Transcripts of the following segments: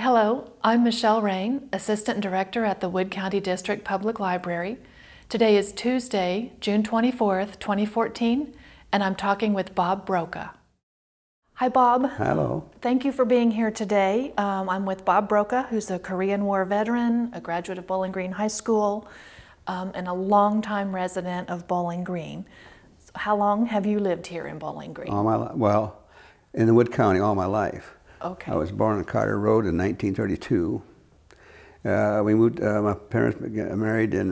Hello, I'm Michelle Rain, Assistant Director at the Wood County District Public Library. Today is Tuesday, June 24th, 2014, and I'm talking with Bob Broka. Hi, Bob. Hello. Thank you for being here today. I'm with Bob Broka, who's a Korean War veteran, a graduate of Bowling Green High School, and a longtime resident of Bowling Green. So how long have you lived here in Bowling Green? Well, in the Wood County all my life. Okay. I was born on Carter Road in 1932. We moved, my parents got married in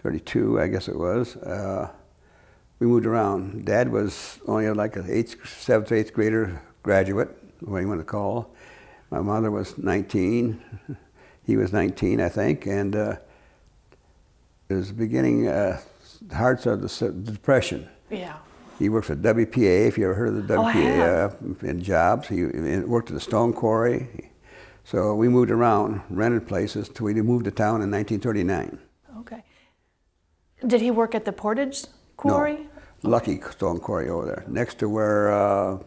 32, I guess it was. We moved around. Dad was only like an 7th, 8th grader graduate, what you want to call. My mother was 19. He was 19, I think, and it was the beginning, hearts of the Depression. Yeah. He worked for WPA, if you ever heard of the WPA, in jobs. He worked at the stone quarry. So we moved around, rented places, till we moved to town in 1939. Okay. Did he work at the Portage Quarry? No, Lucky Stone Quarry over there, next to where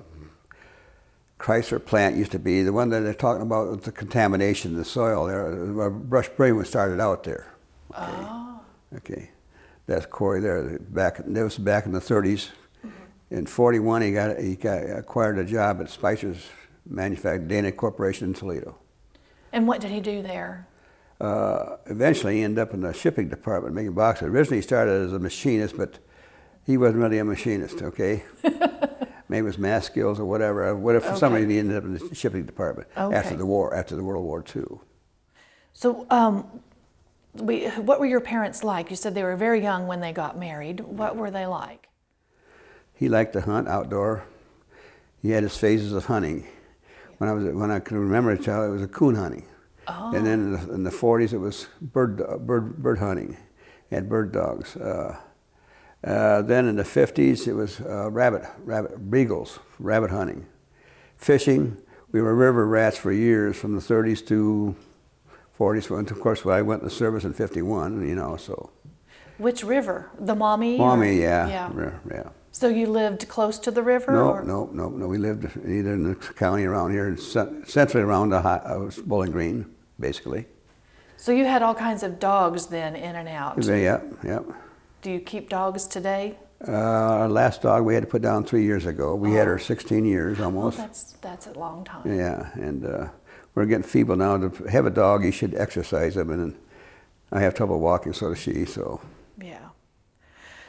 Chrysler plant used to be, the one that they're talking about with the contamination of the soil there. Brush Brain started out there. Okay. Oh. Okay. That's quarry there. That was back in the 30s. In 41, he acquired a job at Spicer's Manufacturing Dana Corporation in Toledo. And what did he do there? Eventually, he ended up in the shipping department making boxes. Originally, he started as a machinist, but he wasn't really a machinist. Okay, maybe it was math skills or whatever. For some reason, he ended up in the shipping department after the war, after the World War II. So, what were your parents like? You said they were very young when they got married. What were they like? He liked to hunt outdoor. He had his phases of hunting. When I can remember a child, it was a coon hunting. Oh. And then in the 40s, it was bird hunting. He had bird dogs. Then in the 50s, it was beagles, rabbit hunting. Fishing, we were river rats for years, from the 30s to 40s. And of course, I went in the service in 51, you know, so. Which river? The Maumee? Maumee, yeah. Yeah. So you lived close to the river? No. We lived either in the county around here, centrally around Bowling Green, basically. So you had all kinds of dogs then, in and out? Yeah. Do you keep dogs today? Our last dog we had to put down 3 years ago. We had her 16 years almost. Oh, that's a long time. Yeah, and we're getting feeble now. To have a dog, you should exercise him, and I have trouble walking, so does she. So. Yeah.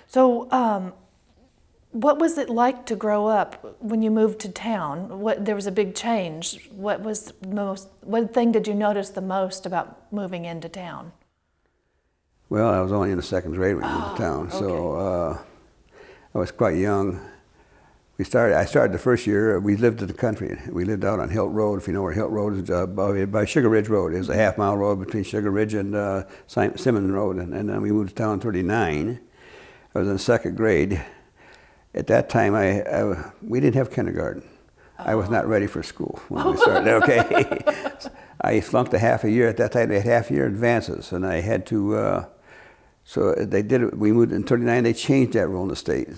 So. What was it like to grow up when you moved to town? There was a big change. What thing did you notice the most about moving into town? Well, I was only in the 2nd grade when we moved to town, so I was quite young. I started the first year. We lived in the country. We lived out on Hilt Road, if you know where Hilt Road is, by Sugar Ridge Road. It was a half-mile road between Sugar Ridge and Simmons Road, and then we moved to town in 39. I was in the 2nd grade. At that time, we didn't have kindergarten. I was not ready for school when we started. Okay, I flunked a half a year. At that time, they had half-year advances, and I had to. So they did it. We moved in 39. They changed that rule in the state,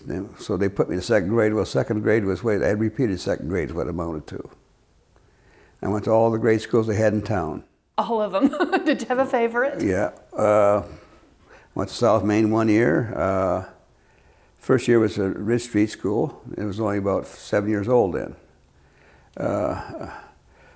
so they put me in the 2nd grade. Well, 2nd grade was I had repeated 2nd grade is what it amounted to. I went to all the grade schools they had in town. All of them. Did you have a favorite? Yeah. Went to South Main 1 year. First year was a Ridge Street School. It was only about 7 years old then.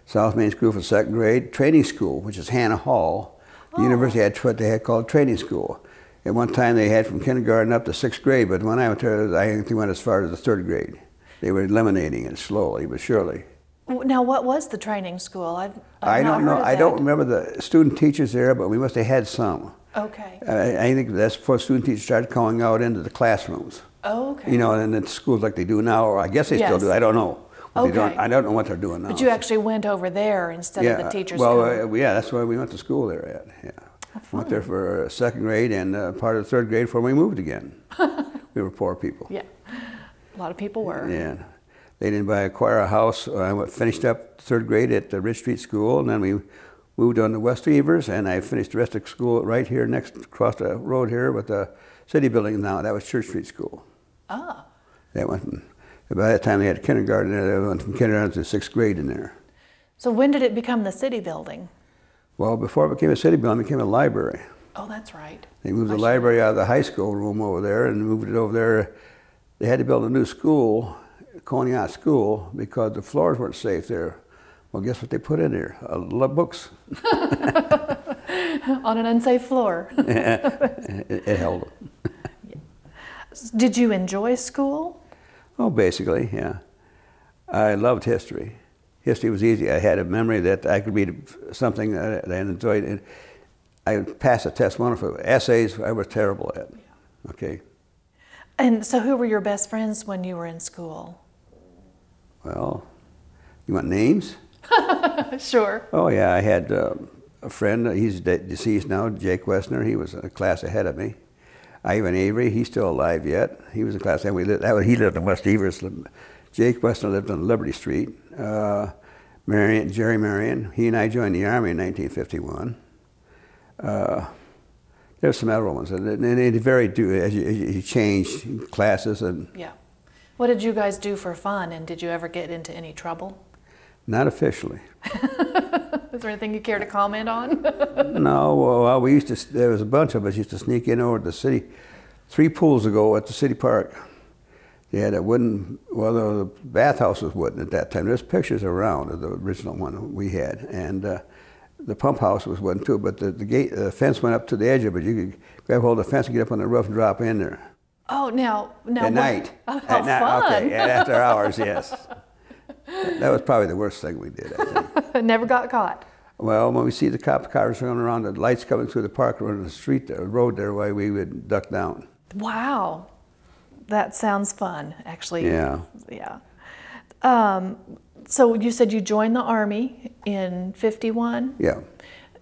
South Main School for 2nd grade. Training school, which is Hannah Hall. The university had what they had called training school. At one time they had from kindergarten up to 6th grade, but when I went there, I think they went as far as the 3rd grade. They were eliminating it slowly but surely. Now, what was the training school? I don't know. I don't remember the student teachers there, but we must have had some. Okay. I think that's before student teachers started going out into the classrooms. Oh, okay. You know, and in schools like they do now, or I guess they still do. I don't know. Okay. I don't know what they're doing now. But you actually went over there instead of the teachers. Well, yeah, that's why we went to school there at. Yeah. Went there for 2nd grade and part of the 3rd grade before we moved again. We were poor people. Yeah, a lot of people were. Yeah. They didn't acquire a house. I finished up 3rd grade at the Ridge Street School, and then we moved on to West Evers, and I finished the rest of school right here across the road here with the city building now. That was Church Street School. That went from, by that time they had kindergarten there. They went from kindergarten to 6th grade in there. So when did it become the city building? Well, before it became a city building, it became a library. Oh, that's right. They moved the library out of the high school room over there and moved it over there. They had to build a new school, Coney School, because the floors weren't safe there. Well, guess what they put in there? Books. On an unsafe floor. It held them. Did you enjoy school? Oh, basically, yeah. I loved history. History was easy. I had a memory that I could read something that I enjoyed. I passed a test wonderful. Essays, I was terrible at. Okay. And so who were your best friends when you were in school? Well, you want names? Sure. Oh, yeah. I had a friend. He's deceased now, Jake Wessner. He was a class ahead of me. Ivan Avery, he's still alive yet. He was in class ahead. He lived in West Evers. Jake Wessner lived on Liberty Street. Jerry Marion, he and I joined the Army in 1951. There's some other ones, and it varied too as you changed classes. And yeah. What did you guys do for fun, and did you ever get into any trouble? Not officially. Is there anything you care to comment on? No, well, we used to, there was a bunch of us used to sneak in over to the city, 3 pools ago at the city park. They had a wooden, well, the bathhouse was wooden at that time. There's pictures around of the original one we had. And the pump house was wooden too, but the fence went up to the edge of it. You could grab hold of the fence and get up on the roof and drop in there. Oh, now at night. Oh, at night, fun. Okay, after hours, yes. That was probably the worst thing we did, I think. Never got caught. Well, when we see the cop cars running around, the lights coming through the park or the street, the road there, way we would duck down. Wow, that sounds fun, actually. Yeah. Yeah. So you said you joined the Army in '51. Yeah.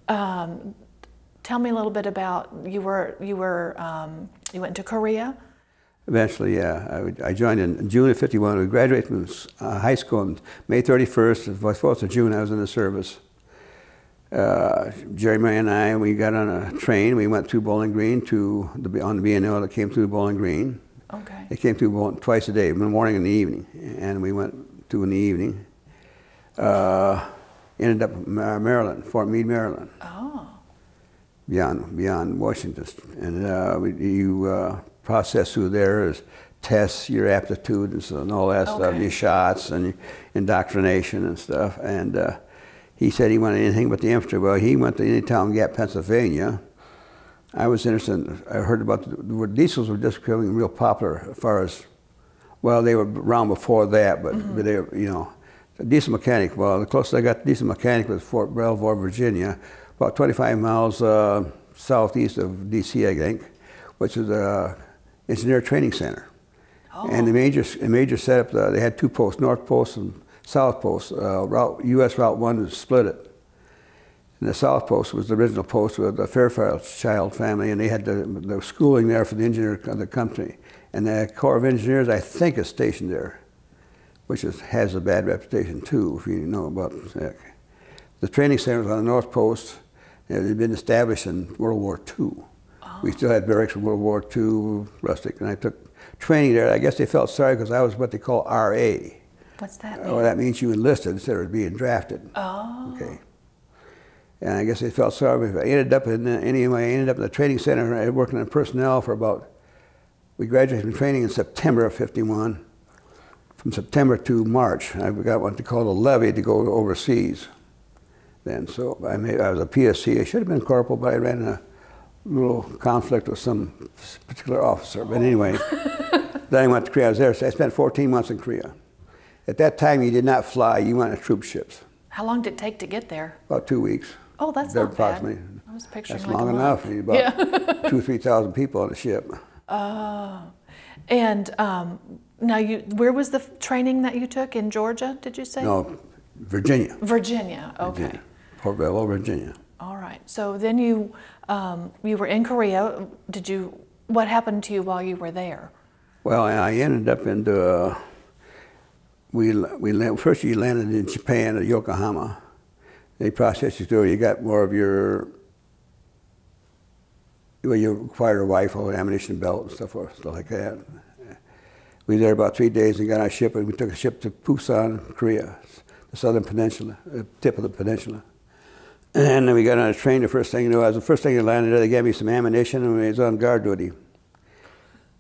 Tell me a little bit about you went to Korea. Eventually, yeah. I joined in June of '51. We graduated from high school on May 31st. The 4th of June, I was in the service. Jerry, Mary, and I, we got on a train. We went through Bowling Green on the B&O that came through Bowling Green. Okay. It came through twice a day, in the morning and the evening. And we went through in the evening. Ended up in Maryland, Fort Meade, Maryland. Oh. Beyond Washington. And you process through there is tests, your aptitude and all that stuff, your shots and your indoctrination and stuff. And he said he wanted anything but the infantry. Well, he went to Anytown Gap, Pennsylvania. I was interested. I heard about the diesels were just becoming real popular as far as, well, they were around before that, but they were, you know, a diesel mechanic. Well, the closest I got to diesel mechanic was Fort Belvoir, Virginia, about 25 miles southeast of D.C., I think, which is a engineer training center. Oh. And the major setup, they had 2 posts, North Post and South Post. U.S. Route 1 was split it. And the South Post was the original post with the Fairchild family, and they had the schooling there for the engineer of the company. And the Corps of Engineers, I think, is stationed there, which has a bad reputation too, if you know about that. The training center was on the North Post. It had been established in World War II. Oh. We still had barracks from World War II, rustic, and I took training there. I guess they felt sorry because I was what they call R.A. What's that mean? Well, that means you enlisted instead of being drafted. Oh. Okay. And I guess they felt sorry. I ended up in the training center working on personnel for we graduated from training in September of '51. From September to March, I got what they call a levy to go overseas. Then, so I was a PSC. I should have been corporal, but I ran a little conflict with some particular officer. But anyway, then I went to Korea. I was there. So I spent 14 months in Korea. At that time, you did not fly. You went on troop ships. How long did it take to get there? About 2 weeks. Oh, that's not bad. I was picturing that's like long a enough. month. About 2,000 or 3,000 people on a ship. And now, where was the training that you took in Georgia? Did you say? No, Virginia. Virginia. Okay. Virginia. Fort Belvoir, Virginia. All right. So then you were in Korea. What happened to you while you were there? Well, I ended up into. First you landed in Japan at Yokohama. They processed you through. You got more of you acquired a rifle, an ammunition belt, and stuff like that. We were there about 3 days and got on a ship, and we took a ship to Busan, Korea. the southern peninsula, the tip of the peninsula. And then we got on a train. The first thing you know, the first thing I landed there, they gave me some ammunition, and we was on guard duty.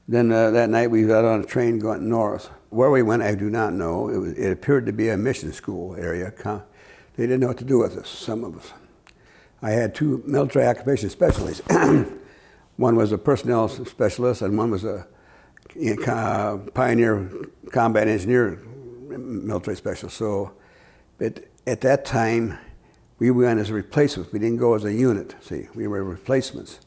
Then that night we got on a train going north. Where we went, I do not know. It appeared to be a mission school area. They didn't know what to do with us, some of us. I had two military occupation specialists. One was a personnel specialist, and one was a pioneer combat engineer military specialist. So at that time, we went as a replacement. We didn't go as a unit, see. We were replacements.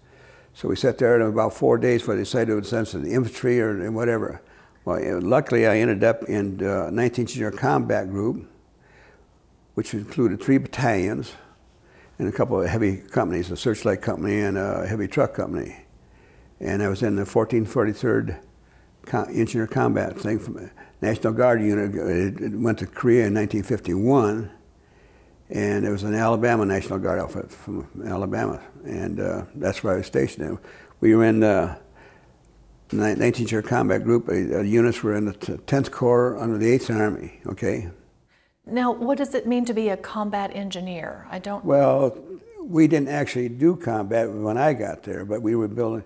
So we sat there in about 4 days before they decided to send us to the infantry or whatever. Well, luckily I ended up in the 19th Junior Combat Group, which included 3 battalions and a couple of heavy companies, a searchlight company and a heavy truck company. And I was in the 1443rd Engineer Combat thing from the National Guard unit. It went to Korea in 1951. And it was an Alabama National Guard outfit from Alabama, and that's where I was stationed in. We were in the 19th Year Combat Group. Units were in the 10th Corps under the 8th Army, okay? Now, what does it mean to be a combat engineer? I don't... Well, we didn't actually do combat when I got there, but we were building...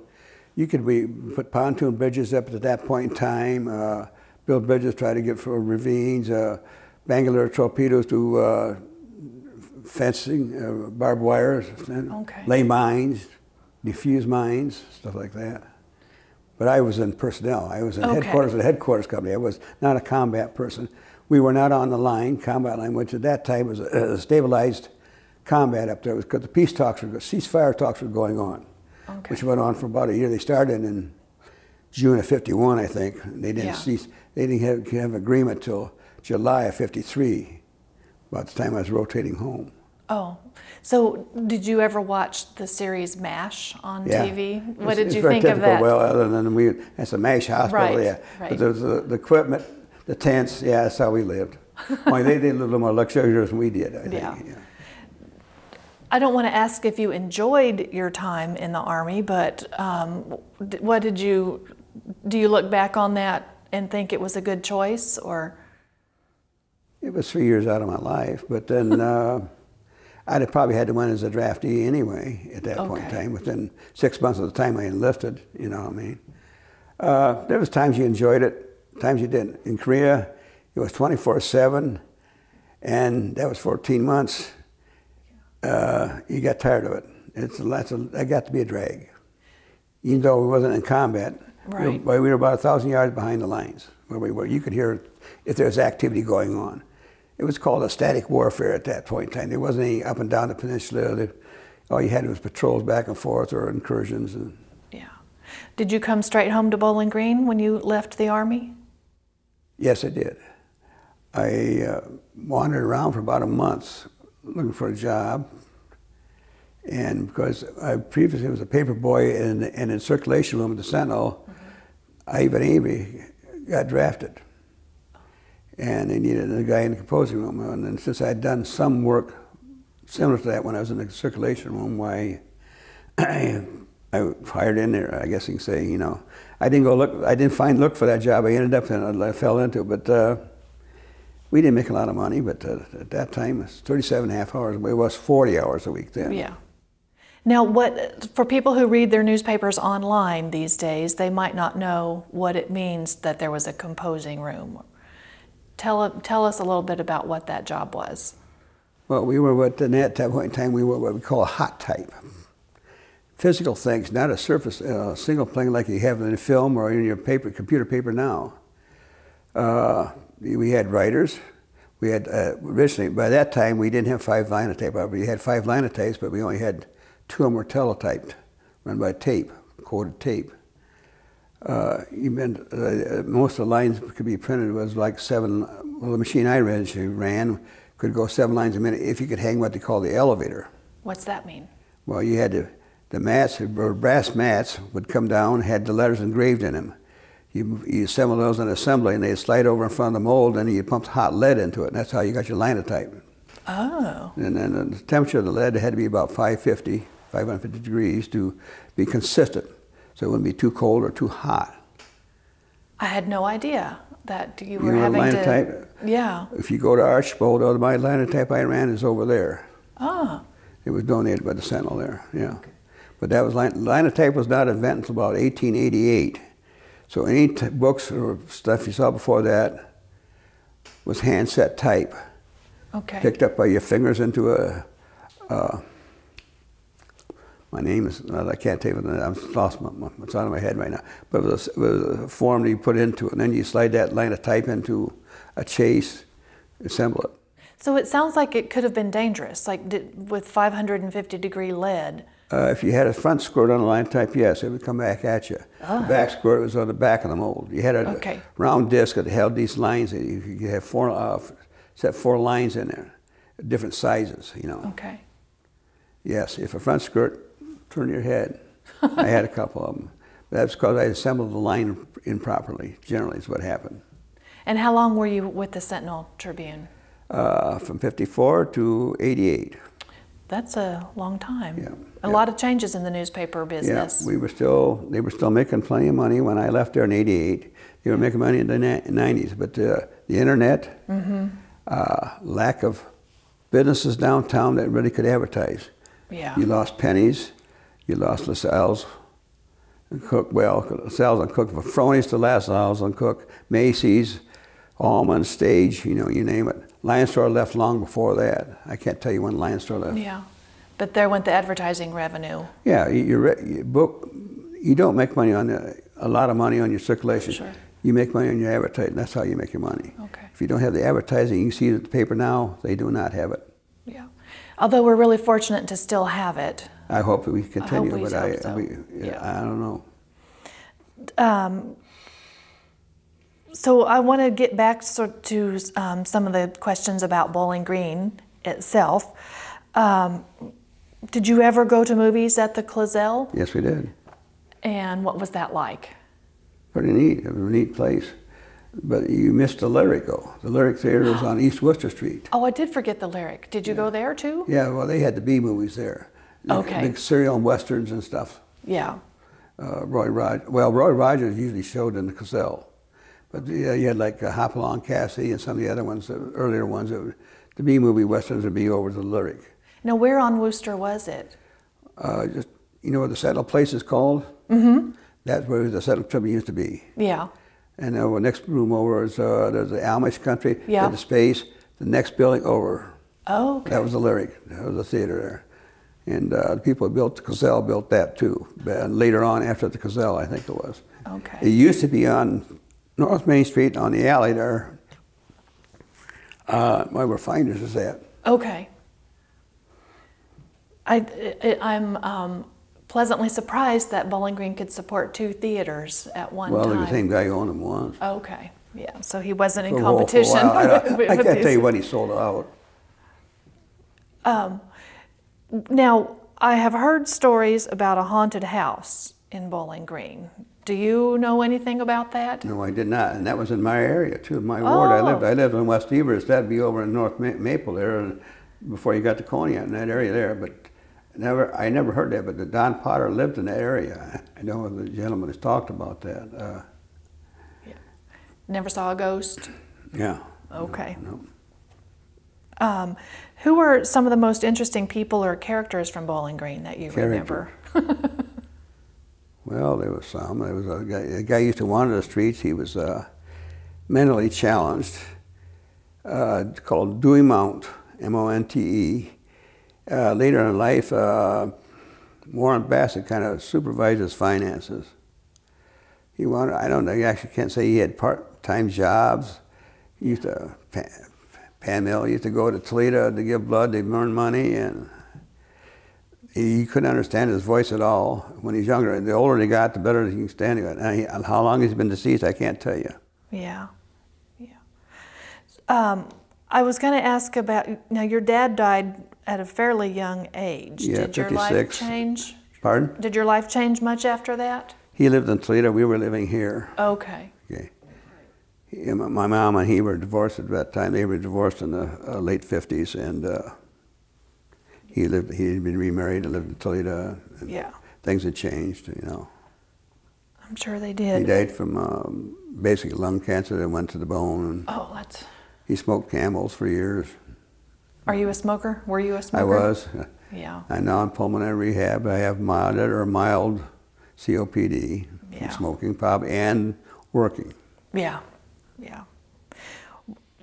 We put pontoon bridges up at that point in time, build bridges, try to get for ravines, Bangalore torpedoes to... fencing, barbed wire, okay. Lay mines, defuse mines, stuff like that. But I was in personnel. I was in headquarters of the headquarters company. I was not a combat person. We were not on the line, combat line, which at that time was a stabilized combat up there. It was because the peace talks ceasefire talks were going on, which went on for about a year. They started in June of '51, I think. They didn't cease. They didn't have agreement till July of '53. About the time I was rotating home. Oh, so did you ever watch the series MASH on TV? What did you think of that? Well, other than that's a MASH hospital, right. But there was the equipment, the tents, that's how we lived. Only they did a little more luxurious than we did, I think. Yeah. I don't want to ask if you enjoyed your time in the Army, but what do you look back on that and think it was a good choice, or? It was 3 years out of my life, but then I'd have probably had to win as a draftee anyway at that point in time. Within 6 months of the time I enlisted, you know what I mean. There was times you enjoyed it, times you didn't. In Korea, it was 24/7, and that was 14 months. You got tired of it. It got to be a drag. Even though we wasn't in combat, we were about 1,000 yards behind the lines where we were. You could hear if there was activity going on. It was called a static warfare at that point in time. There wasn't any up and down the peninsula. All you had was patrols back and forth or incursions. Yeah. Did you come straight home to Bowling Green when you left the Army? Yes, I did. I wandered around for about a month looking for a job. And because I previously was a paper boy and in circulation room at the Sentinel, I got drafted. And they needed a guy in the composing room. And since I'd done some work similar to that when I was in the circulation room, I hired in there, I guess you can say, you know. I didn't look for that job. I ended up and I fell into it. But we didn't make a lot of money, but at that time, it was 37.5 hours. It was 40 hours a week then. Yeah. Now, for people who read their newspapers online these days, they might not know what it means that there was a composing room. Tell us a little bit about what that job was. Well, we were at that point in time, we were what we call a hot type. Physical things, not a surface, single plane like you have in a film or in your computer paper now. We had writers. We had, originally, by that time, we didn't have 5 linotype. We had 5 linotypes, but we only had 2 of them were teletyped, run by tape, coded tape. Most of the lines could be printed was like 7, well, the machine I ran could go 7 lines a minute if you could hang what they call the elevator. What's that mean? Well, you had the mats, or brass mats, would come down, had the letters engraved in them. You assemble those in assembly, and they'd slide over in front of the mold, and you pumped hot lead into it, and that's how you got your linotype. Oh. And then the temperature of the lead had to be about 550 degrees to be consistent, so it wouldn't be too cold or too hot. I had no idea that you You were know having to. Linotype? Yeah. If you go to Archbold, my Linotype I ran is over there. Ah. It was donated by the Sentinel there, yeah. Okay. But that was Linotype was not invented until about 1888. So any books or stuff you saw before that was hand-set type. Okay. Picked up by your fingers into a, my name is, I can't tell you, I've lost what's out of my head right now. But it was a form that you put into it, and then you slide that Linotype into a chase, assemble it. So it sounds like it could have been dangerous, like with 550-degree lead. If you had a front squirt on a Linotype, yes, it would come back at you. Oh. The back squirt was on the back of the mold. You had a round disc that held these lines. You have set 4 lines in there, different sizes, you know. Okay. Yes, if a front squirt, turn your head. I had a couple of them. But that's because I assembled the line improperly, generally is what happened. And how long were you with the Sentinel Tribune? From 54 to 88. That's a long time. Yeah. A lot of changes in the newspaper business. Yeah, they were still making plenty of money when I left there in 88. They were making money in the 90s, but the internet, lack of businesses downtown that really could advertise. Yeah. You lost Penny's, you lost LaSalle's, and Cook, well, LaSalle's and Cook, Fronies to LaSalle's and Cook, Macy's, Allman, Stage, you know, you name it. Lion Store left long before that. I can't tell you when Lion Store left. Yeah, but there went the advertising revenue. Yeah, you don't make money on a lot of money on your circulation. Sure. You make money on your advertising. That's how you make your money. Okay. If you don't have the advertising, you see it at the paper now, they do not have it. Yeah. Although we're really fortunate to still have it. I hope that we continue, but I don't know. So I want to get back to some of the questions about Bowling Green itself. Did you ever go to movies at the Clazel? Yes, we did. And what was that like? Pretty neat. It was a neat place. But you missed the Lyric, though. The Lyric Theater was on East Worcester Street. Oh, I did forget the Lyric. Did you go there too? Yeah, well, they had the B movies there. Okay. Big serial and westerns and stuff. Yeah. Roy Rogers usually showed in the Clazel. But you had like Hopalong Cassidy and some of the other ones, the earlier ones. The B movie westerns would be over the Lyric. Now, where on Worcester was it? Just, you know what the Sentinel place is called? Mm-hmm. That's where the Sentinel Tribune used to be. Yeah. And the next room over is there's the Amish country, yeah. the space. The next building over. Oh, okay. That was the Lyric. That was the theater there. And the people who built the Clazel built that too. But later on, after the Clazel, I think it was. Okay. It used to be on North Main Street on the alley there, where Finders is at. Okay. I'm pleasantly surprised that Bowling Green could support 2 theaters at one time. Well, the same guy who owned them once. Okay, yeah, so he wasn't in For competition. a while. I with can't tell you when he sold out. Now, I have heard stories about a haunted house in Bowling Green. Do you know anything about that? No, I did not, and that was in my area too, my ward. I lived in West Evers. That'd be over in North Maple there, before you got to Coney in that area there. But I never heard that. But the Don Potter lived in that area. I know the gentleman has talked about that. Yeah. Never saw a ghost? Yeah. Okay. No. Who are some of the most interesting people or characters from Bowling Green that you remember? Well, there was some. There was a guy who used to wander the streets. He was mentally challenged, called Dewey Mount, M-O-N-T-E. Later in life, Warren Bassett kind of supervised his finances. He wanted, I don't know, you actually can't say he had part-time jobs. He used to pan mill. He used to go to Toledo to give blood. They'd earn money, and he couldn't understand his voice at all when he was younger. And the older he got, the better he can stand it. How long he's been deceased, I can't tell you. Yeah, yeah. I was going to ask about, now your dad died at a fairly young age. Yeah, Did your 56. life change? Pardon? Did your life change much after that? He lived in Toledo. We were living here. Okay. Okay. My mom and he were divorced at that time. They were divorced in the late 50s, and he'd been remarried and lived in Toledo. And yeah. Things had changed, you know. I'm sure they He did. died from basically lung cancer that went to the bone. And Oh, that's... he smoked Camels for years. Are you a smoker? Were you a I smoker? was. Yeah. I'm now in pulmonary rehab. I have mild COPD from smoking, probably, and working. Yeah, yeah.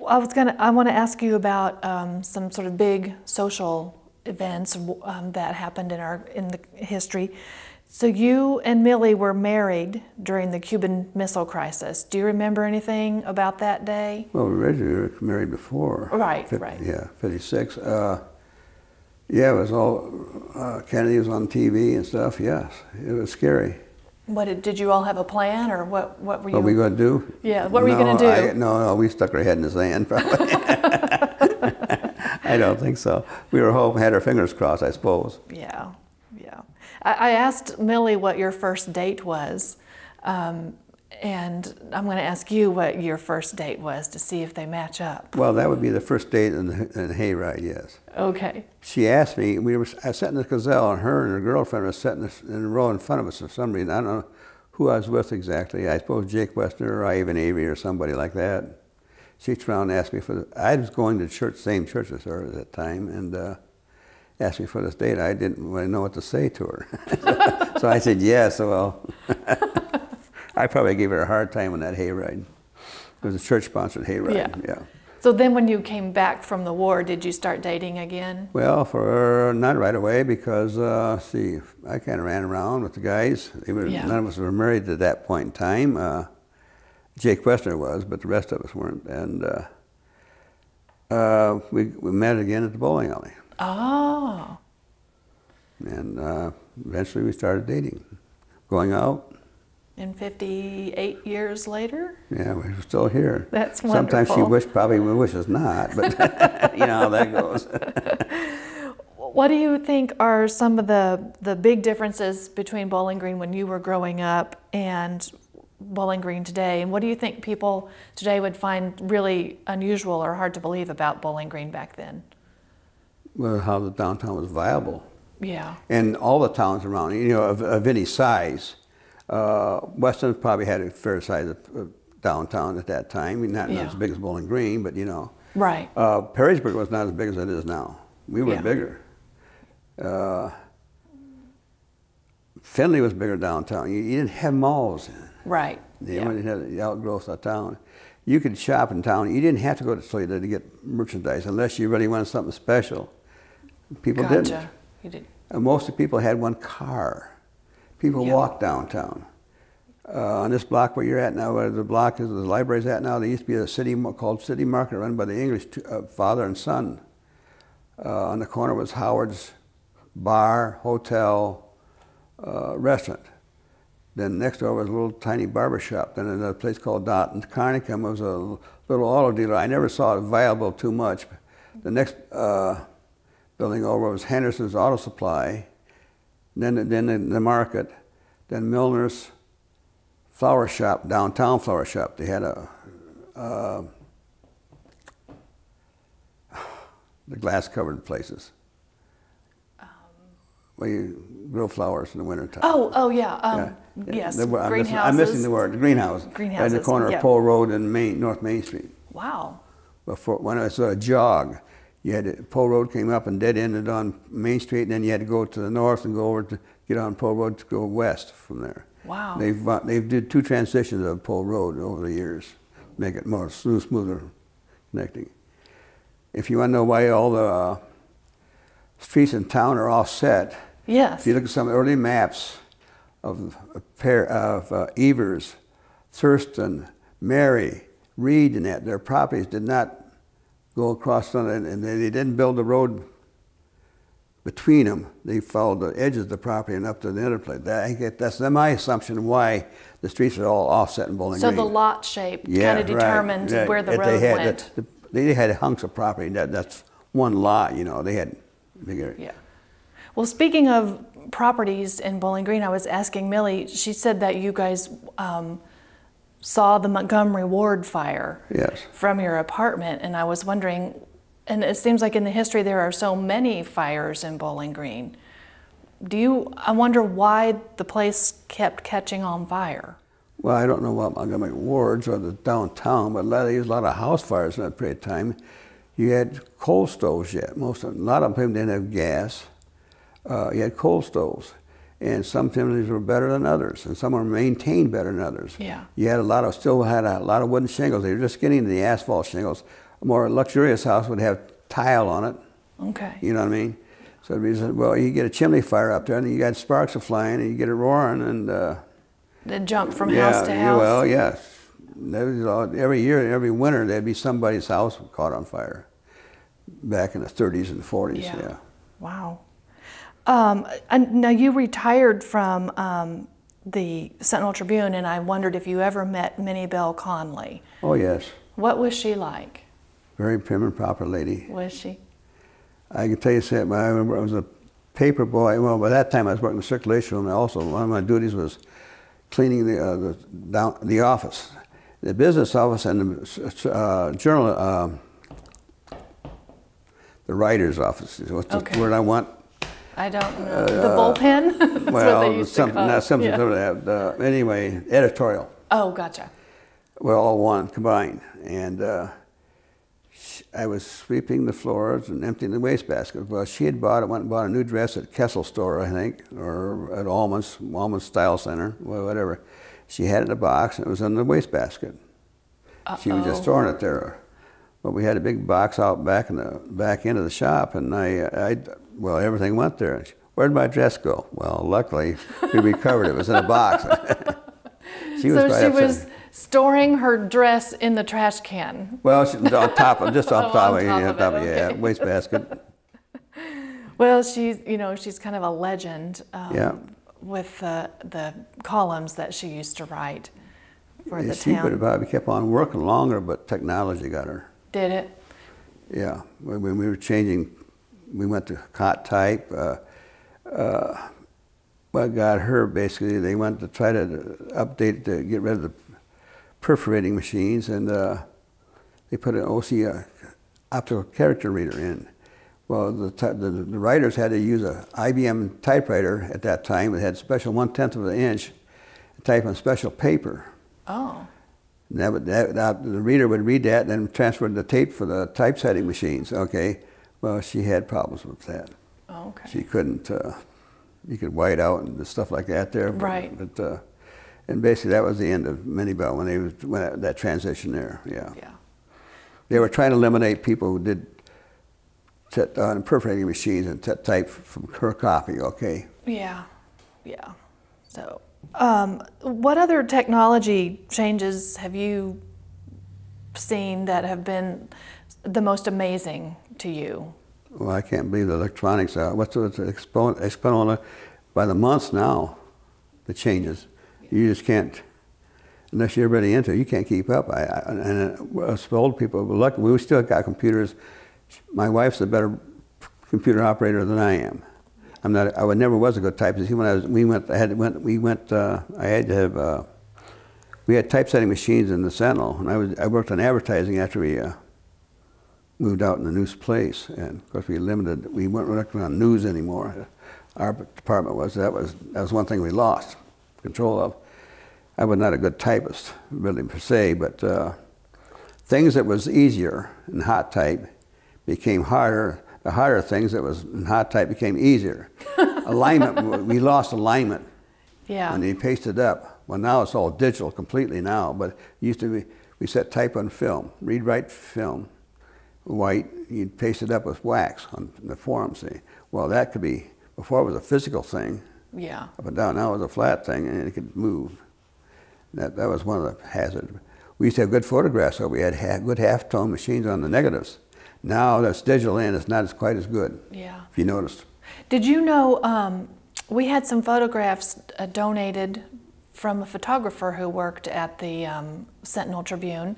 I want to ask you about some sort of big social events that happened in the history. So you and Millie were married during the Cuban Missile Crisis. Do you remember anything about that day? Well, originally we were married before. Right, right. Yeah, 56. Yeah, it was all, Kennedy was on TV and stuff, yes. It was scary. Did you all have a plan, or what were you? What were we going to do? Yeah, what were you going to do? No, we stuck our head in the sand, probably. I don't think so. We were hoping, had our fingers crossed, I suppose. Yeah, yeah. I asked Millie what your first date was, and I'm going to ask you what your first date was to see if they match up. Well, that would be the first date in the hayride, yes. Okay. She asked me, I sat in the gazelle, and her and her girlfriend were sitting in a row in front of us for some reason. I don't know who I was with exactly. I suppose Jake Westner or Ivan Avery or somebody like that. She turned around and asked me I was going to church, same church as her at that time, and asked me for this date. I didn't really know what to say to her. So I said yes, well. I probably gave her a hard time on that hayride. It was a church-sponsored hayride, yeah. So then when you came back from the war, did you start dating again? Well, not right away because, see, I kind of ran around with the guys. None of us were married at that point in time. Jake Westner was, but the rest of us weren't. And we met again at the bowling alley. Oh. And eventually we started dating, going out. And 58 years later? Yeah, we're still here. That's wonderful. Sometimes she probably wishes not, but you know how that goes. What do you think are some of the big differences between Bowling Green when you were growing up and Bowling Green today? And what do you think people today would find really unusual or hard to believe about Bowling Green back then? Well, how the downtown was viable. Yeah. And all the towns around, you know, of any size. Weston probably had a fair size of downtown at that time. I mean, not as big as Bowling Green, but you know. Right. Perrysburg was not as big as it is now. We were bigger. Findlay was bigger downtown. You didn't have malls. Right. You only had the outgrowth of town. You could shop in town. You didn't have to go to Toledo to get merchandise unless you really wanted something special. People didn't. You did. Most of the people had one car. People walked downtown. On this block where you're at now, where the block is, the library's at now, there used to be a city called City Market run by the English father and son. On the corner was Howard's bar, hotel, restaurant. Then next door was a little tiny barber shop. Then another place called Dot and Carnicum was a little auto dealer. I never saw it viable too much. The next building over was Henderson's Auto Supply. Then the market, then Milner's flower shop, downtown flower shop. They had the glass-covered places where you grow flowers in the wintertime. Oh yeah. Yes. Greenhouses. I'm missing the word. Greenhouse. Greenhouses. Right in the corner of Pole Road and North Main Street. Wow. When it was a jog. You had Pole Road came up and dead ended on Main Street, and then you had to go to the north and go over to get on Pole Road to go west from there. Wow. They've did 2 transitions of Pole Road over the years, make it more smoother connecting. If you want to know why all the streets in town are all set, if you look at some early maps of Evers, Thurston, Mary, Reed, and that, their properties did not go across, and they didn't build the road between them. They followed the edges of the property and up to the other place. That's my assumption why the streets are all offset in Bowling Green. So the lot shape kind of determined where the road went. They had hunks of property. That's one lot, you know. They had bigger. Yeah. Well, speaking of properties in Bowling Green, I was asking Millie. She said that you guys saw the Montgomery Ward fire from your apartment, and I was wondering, and it seems like in the history there are so many fires in Bowling Green. I wonder why the place kept catching on fire. Well, I don't know about Montgomery wards or the downtown, but there was a lot of house fires in that period of time. You had coal stoves yet. A lot of them didn't have gas. You had coal stoves. And some families were better than others, and some were maintained better than others. Yeah. You had still had a lot of wooden shingles. They were just getting into the asphalt shingles. A more luxurious house would have tile on it. Okay. You know what I mean? So you get a chimney fire up there, and you got sparks flying, and you get it roaring, and they jump from house to house. Well, yes. Every year, every winter, there'd be somebody's house caught on fire. Back in the 30s and 40s. Yeah. Wow. And now you retired from the Sentinel Tribune, and I wondered if you ever met Minnie Bell Conley. Oh, yes. What was she like? Very prim and proper lady. Was she? I can tell you something. I remember I was a paper boy. Well, by that time I was working in the circulation room. Also, one of my duties was cleaning the office, the business office, and the journal, the writer's office. What's the word I want? I don't know. The bullpen? That's well, what they used to call it. something sort of anyway, editorial. Oh, gotcha. We're all one combined, and I was sweeping the floors and emptying the wastebasket. Well, she had went and bought a new dress at Kessel Store, I think, or at Alma's Style Center, whatever. She had it in a box, and it was in the wastebasket. She was just throwing it there. But we had a big box out back in the back end of the shop, and well, everything went there. Where'd my dress go? Well, luckily, we recovered it. It was in a box. She was storing her dress in the trash can. Well, just on top of it, wastebasket. Well, she's kind of a legend with the columns that she used to write for the town. She would have probably kept on working longer, but technology got her. Did it? Yeah. When we were changing, we went to hot type. What got her, basically, they went to try to update, to get rid of the perforating machines, and they put an OC optical character reader in. Well, the writers had to use an IBM typewriter at that time. It had special 1/10 of an inch, type on special paper. Oh. The reader would read that and then transfer the tape for the typesetting machines. Okay. Well, she had problems with that. Oh, okay. She couldn't. You could white out and stuff like that there. Right. But and basically that was the end of Minnie Bell when that transition there. Yeah. Yeah. They were trying to eliminate people who did perforating machines and type from her copy. Okay. Yeah. Yeah. So. What other technology changes have you seen that have been the most amazing to you? Well, I can't believe the electronics. What's the exponential by the months now? The changes, you just can't, unless you're really into it. You can't keep up. And us old people, luckily, we still got computers. My wife's a better computer operator than I am. I never was a good typist. We had typesetting machines in the Sentinel, and I worked on advertising after we moved out in the news place, and of course we weren't working on news anymore. Our department that was one thing we lost control of. I was not a good typist, really per se, but things that was easier in hot type became harder. The harder things that was in hot type became easier. Alignment, we lost alignment. Yeah. And they pasted up. Well, now it's all digital completely now, but it used to be, we set type on film, read, write, film, white, you'd paste it up with wax on the form, see. Well, that could be, before it was a physical thing. Yeah. Up and down, now it was a flat thing and it could move. That was one of the hazards. We used to have good photographs, so we had good half-tone machines on the negatives. Now that's digital and it's not quite as good. Yeah. If you noticed. Did you know we had some photographs donated from a photographer who worked at the Sentinel Tribune,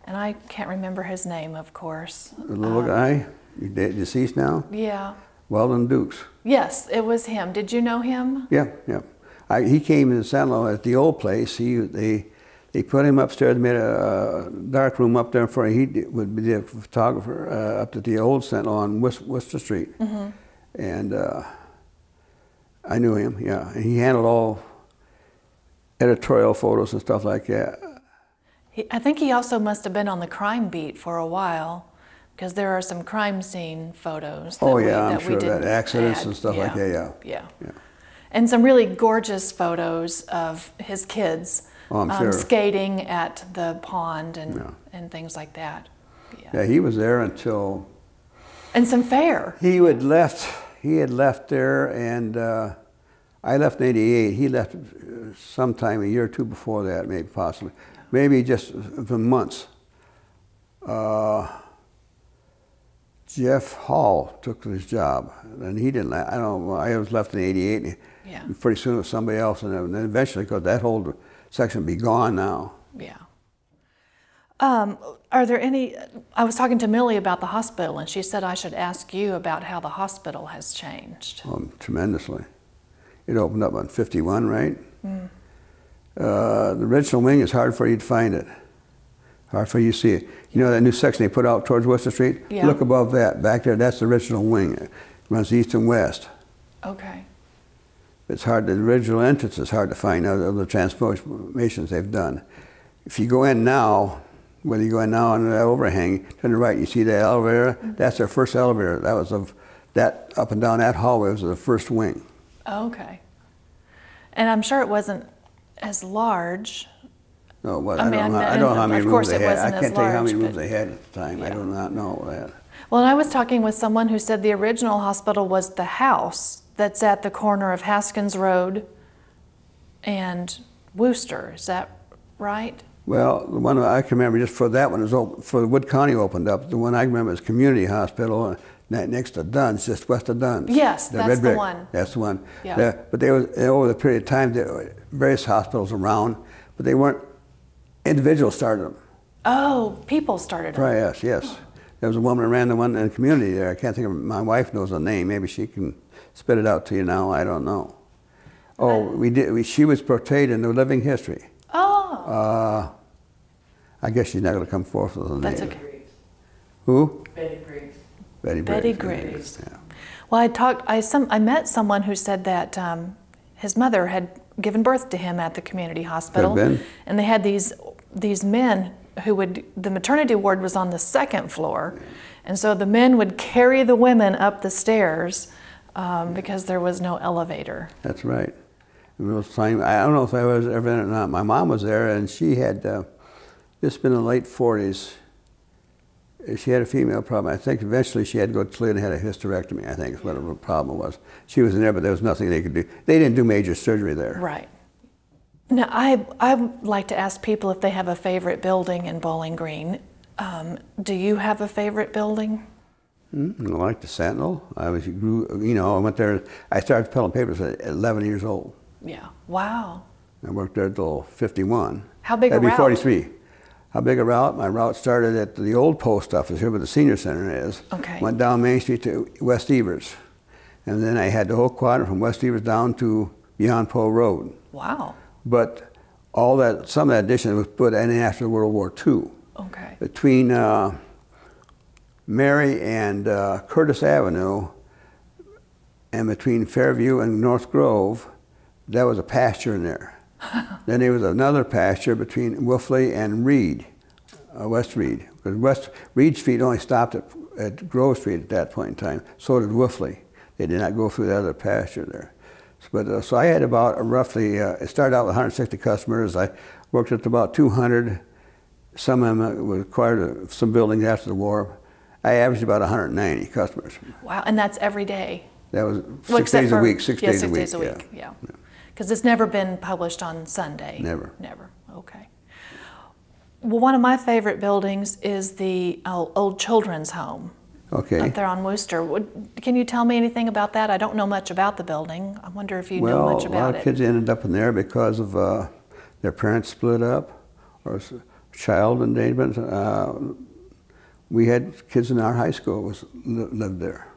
and I can't remember his name, of course. The little guy, deceased now? Yeah. Weldon Dukes. Yes, it was him. Did you know him? Yeah, yeah. He came in Sentinel at the old place. They put him upstairs, made a dark room up there for him. He would be the photographer up at the old Sentinel on Worcester Street. Mm-hmm. And I knew him, yeah. And he handled all editorial photos and stuff like that. I think he also must have been on the crime beat for a while, because there are some crime scene photos that I'm sure that accidents and stuff like that, yeah. And some really gorgeous photos of his kids sure. skating at the pond and things like that. Yeah, he was there until... And some fair. He had left there, and I left in '88. He left sometime a year or two before that, maybe possibly. Maybe just for months. Jeff Hall took his job, and he didn't. I don't know. I was left in '88. Yeah. Pretty soon it was somebody else, and then eventually, because that whole section would be gone now. Yeah. Are there any? I was talking to Millie about the hospital, and she said I should ask you about how the hospital has changed. Tremendously. It opened up on 51, right? Mm. The original wing is hard for you to find it. Hard for you to see it. You know that new section they put out towards Worcester Street? Yeah. Look above that. Back there, that's the original wing. It runs east and west. Okay. It's hard. The original entrance is hard to find out of the transformations they've done. If you go in now, whether you go in now on the overhang, to the right, you see that elevator? Mm-hmm. That's their first elevator. That was that up and down that hallway was the first wing. Okay. And I'm sure it wasn't as large. No, well, I don't know how many rooms they had. I can't tell you how many rooms they had at the time. Yeah. I do not know that. Well, and I was talking with someone who said the original hospital was the house that's at the corner of Haskins Road and Wooster. Is that right? Well, the one I can remember just for that one is for Wood County opened up. The one I remember is Community Hospital next to Dunn's, just west of Dunn's. Yes, that's the one. That's the one. Yeah. But they was over the period of time there were various hospitals around, but they weren't. Individuals started them. Oh, people started them. Right, yes. There was a woman who ran the one in the community there. I can't think of my wife knows the name. Maybe she can spit it out to you now. I don't know. Oh, she was portrayed in the Living History. Oh. I guess she's not going to come forth with a name. That's okay. Who? Betty Griggs. Betty Griggs. Yeah. Well, I met someone who said that his mother had given birth to him at the community hospital, and they had these men who the maternity ward was on the second floor, and so the men would carry the women up the stairs because there was no elevator. That's right. I don't know if I was ever in it or not. My mom was there, and she had just been in the late 40s. She had a female problem. I think eventually she had to go to Toledo and had a hysterectomy, I think is what the problem was. She was in there, but there was nothing they could do. They didn't do major surgery there. Right. Now, I like to ask people if they have a favorite building in Bowling Green. Do you have a favorite building? I like the Sentinel. I went there. I started pelling papers at 11 years old. Yeah. Wow. I worked there till 51. How big a route? That'd be 43. How big a route? My route started at the old post office here where the senior center is. Okay. Went down Main Street to West Evers. And then I had the whole quadrant from West Evers down to beyond Poe Road. Wow. But some of that addition was put in after World War II. Okay. Between Mary and Curtis Avenue and between Fairview and North Grove, there was a pasture in there. Then there was another pasture between Wolfley and Reed, West Reed. Because Reed Street only stopped at Grove Street at that point in time. So did Wolfley. They did not go through the other pasture there. But so I had about roughly, it started out with 160 customers. I worked up to about 200. Some of them were acquired some buildings after the war. I averaged about 190 customers. Wow, and that's every day? That was 6 days a week, 6 days a week. 6 days a week, yeah. Because it's never been published on Sunday? Never. Never, okay. Well, one of my favorite buildings is the old children's home. Okay. Up there on Wooster. Can you tell me anything about that? I don't know much about the building. I wonder if you know much about it. Well, a lot of kids ended up in there because of their parents split up or child endangerment. We had kids in our high school lived there.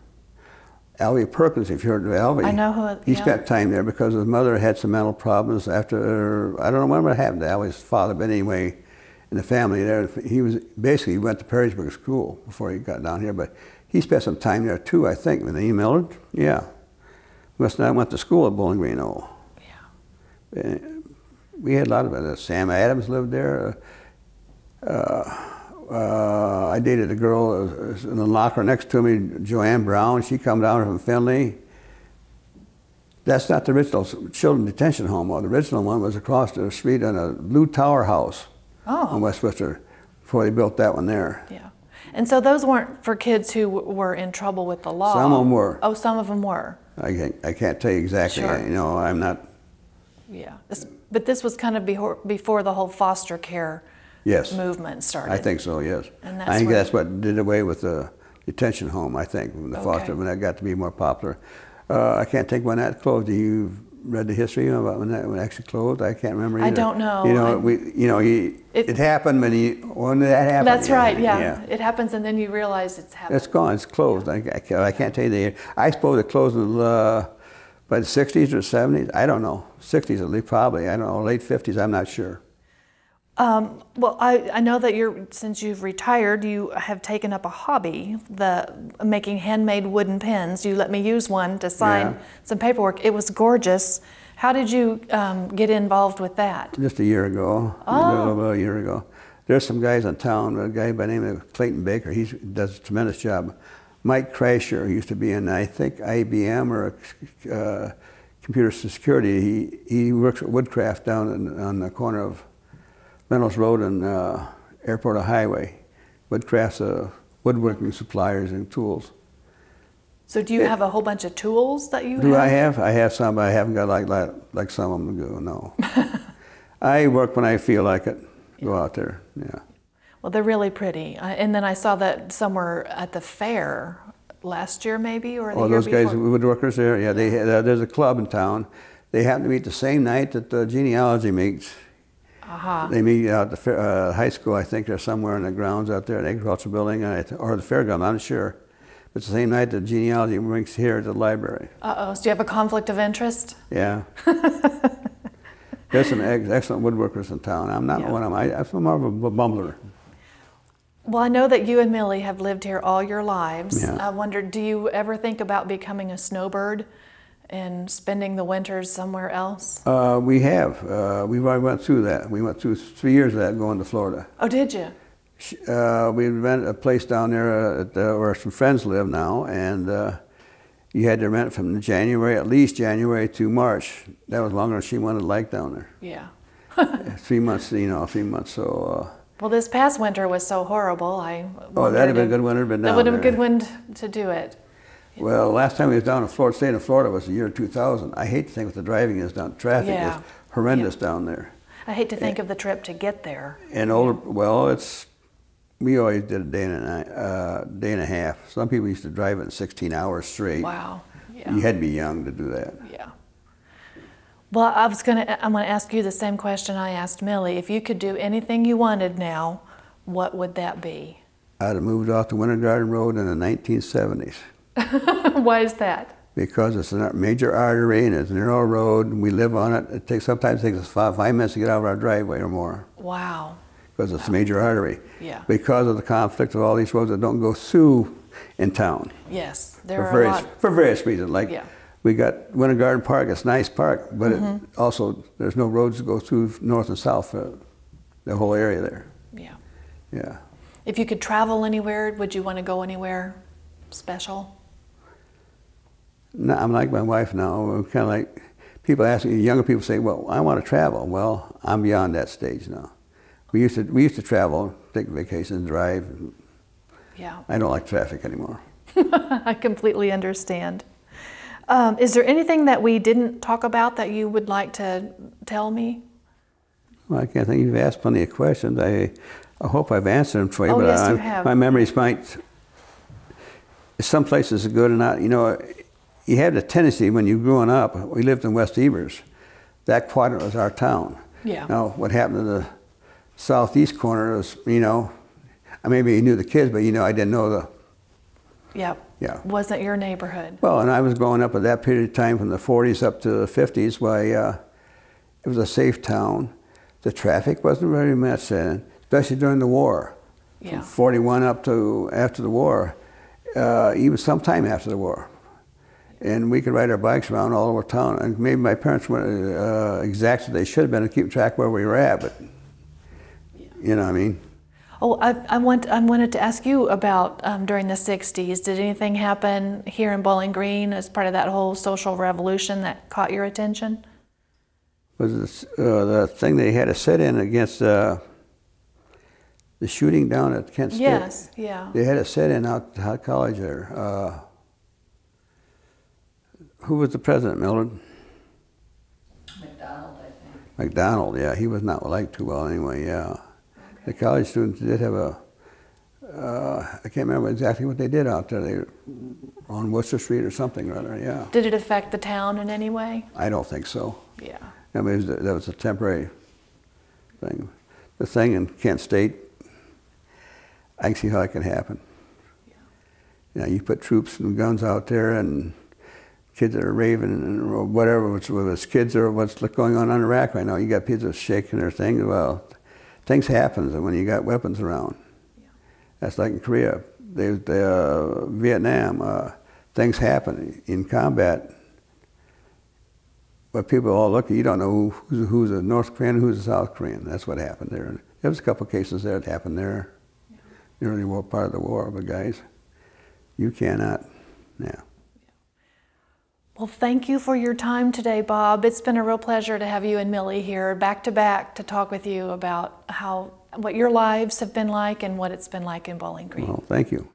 Alvy Perkins, if you heard of Alvy. I know who. He spent time there because his mother had some mental problems after, I don't know what happened to Alvy's father, but anyway, in the family there, he went to Perrysburg School before he got down here, but he spent some time there too, I think, with E. Millard, yeah. I went to school at Bowling Green, oh. Yeah. We had a lot of it. Sam Adams lived there. I dated a girl in the locker next to me, Joanne Brown. She come down from Findlay. That's not the original children's detention home. The original one was across the street in a blue tower house in Westchester before they built that one there. Yeah. And so those weren't for kids who were in trouble with the law? Some of them were. Oh, some of them were. I can't tell you exactly. Sure. You know, I'm not. Yeah. But this was kind of before the whole foster care movement started. I think so, yes. And I think that's what did away with the detention home, I think, when the foster, when that got to be more popular. I can't think when that closed. Do you read the history about when that actually closed? I can't remember either. I don't know. You know, it happened when that happened. That's right, yeah. It happens and then you realize it's happened. It's gone, it's closed. I can't tell you the year. I suppose it closed by the 60s or 70s. I don't know. 60s at least, probably. I don't know, late 50s, I'm not sure. Well, I know that since you've retired, you have taken up a hobby, making handmade wooden pens. You let me use one to sign some paperwork. It was gorgeous. How did you get involved with that? Just a year ago, a little over a year ago. There's some guys in town, a guy by the name of Clayton Baker, he does a tremendous job. Mike Kreischer, who used to be in, I think, IBM or computer security. He works at Woodcraft down on the corner of Reynolds Road and Airport Highway. Woodcraft's woodworking suppliers and tools. So do you have a whole bunch of tools that you have? Do I have? I have some, but I haven't got like some of them do, no. I work when I feel like it, go out there, yeah. Well, they're really pretty. And then I saw that somewhere at the fair last year maybe, or the year those before. guys, Woodworkers there, yeah, there's a club in town. They happen to meet the same night that the genealogy meets. They meet out at the high school, I think, they're somewhere in the grounds out there, an agricultural building, or the fairground, I'm not sure. It's the same night that genealogy meets here at the library. So do you have a conflict of interest? Yeah. There's some excellent woodworkers in town. I'm not one of them. I'm more of a bumbler. Well, I know that you and Millie have lived here all your lives. Yeah. I wondered, do you ever think about becoming a snowbird and spending the winters somewhere else? We have. We've already went through that. We went through 3 years of that going to Florida. Oh, did you? We rented a place down there where some friends live now, and you had to rent it from at least January to March. That was longer than she wanted to like down there. Yeah. 3 months, 3 months, so. Well, this past winter was so horrible. That'd have been a good winter, but that would have been a good wind to do it. Well, last time we was down in Florida, staying in Florida was the year 2000. I hate to think what the driving is down. Traffic is horrendous down there. I hate to think of the trip to get there. And we always did a day and a half. Some people used to drive it in 16 hours straight. Wow. Yeah. You had to be young to do that. Yeah. Well, I'm gonna ask you the same question I asked Millie. If you could do anything you wanted now, what would that be? I'd have moved off the Winter Garden Road in the 1970s. Why is that? Because it's a major artery and it's a narrow road and we live on it. Sometimes it takes us 5 minutes to get out of our driveway or more. Wow. Because it's a major artery. Yeah. Because of the conflict of all these roads that don't go through in town. Yes, there are a lot. For various reasons. Like we got Winter Garden Park, it's a nice park, but also there's no roads to go through north and south for the whole area there. Yeah. Yeah. If you could travel anywhere, would you want to go anywhere special? No, I'm like my wife now. We're kind of like, people ask me, younger people say, well, I want to travel. Well, I'm beyond that stage now. We used to travel, take vacations, drive. Yeah. I don't like traffic anymore. I completely understand. Is there anything that we didn't talk about that you would like to tell me? Well, I can't think. You've asked plenty of questions. I hope I've answered them for you. Oh, yes, you have. My memories might, some places are good or not. You know, you had a tendency when you were growing up, we lived in West Evers. That quadrant was our town. Yeah. Now, what happened to the southeast corner was, you know, I maybe knew the kids, but, you know, I didn't know the... Yeah. Yeah. Wasn't your neighborhood. Well, and I was growing up at that period of time from the 40s up to the 50s, where it was a safe town. The traffic wasn't very much then, especially during the war. Yeah. From 41 up to after the war, even sometime after the war. And we could ride our bikes around all over town. And maybe my parents weren't exact as they should have been to keep track where we were at, but you know what I mean? Oh, I wanted to ask you about during the 60s. Did anything happen here in Bowling Green as part of that whole social revolution that caught your attention? Was this, the thing they had to sit in against the shooting down at Kent State? Yes, yeah. They had a sit-in out at college there. Who was the president, Mildred? McDonald, I think. McDonald, yeah. He was not liked too well anyway, yeah. Okay. The college students did have a, I can't remember exactly what they did out there. They were on Worcester Street or something or other, yeah. Did it affect the town in any way? I don't think so. Yeah. I mean, that was a temporary thing. The thing in Kent State, I can see how it can happen. Yeah. You know, you put troops and guns out there and kids that are raving and whatever, whether it's kids or what's going on Iraq right now, you got people shaking their thing. Well, things happen when you got weapons around. Yeah. That's like in Korea, Vietnam, things happen in combat. But people all look at you, don't know who's a North Korean and who's a South Korean. That's what happened there. There was a couple of cases there that happened there. Yeah. The early war, part of the war, but guys, you cannot, yeah. Well, thank you for your time today, Bob. It's been a real pleasure to have you and Millie here back to back to talk with you about what your lives have been like and what it's been like in Bowling Green. Well, thank you.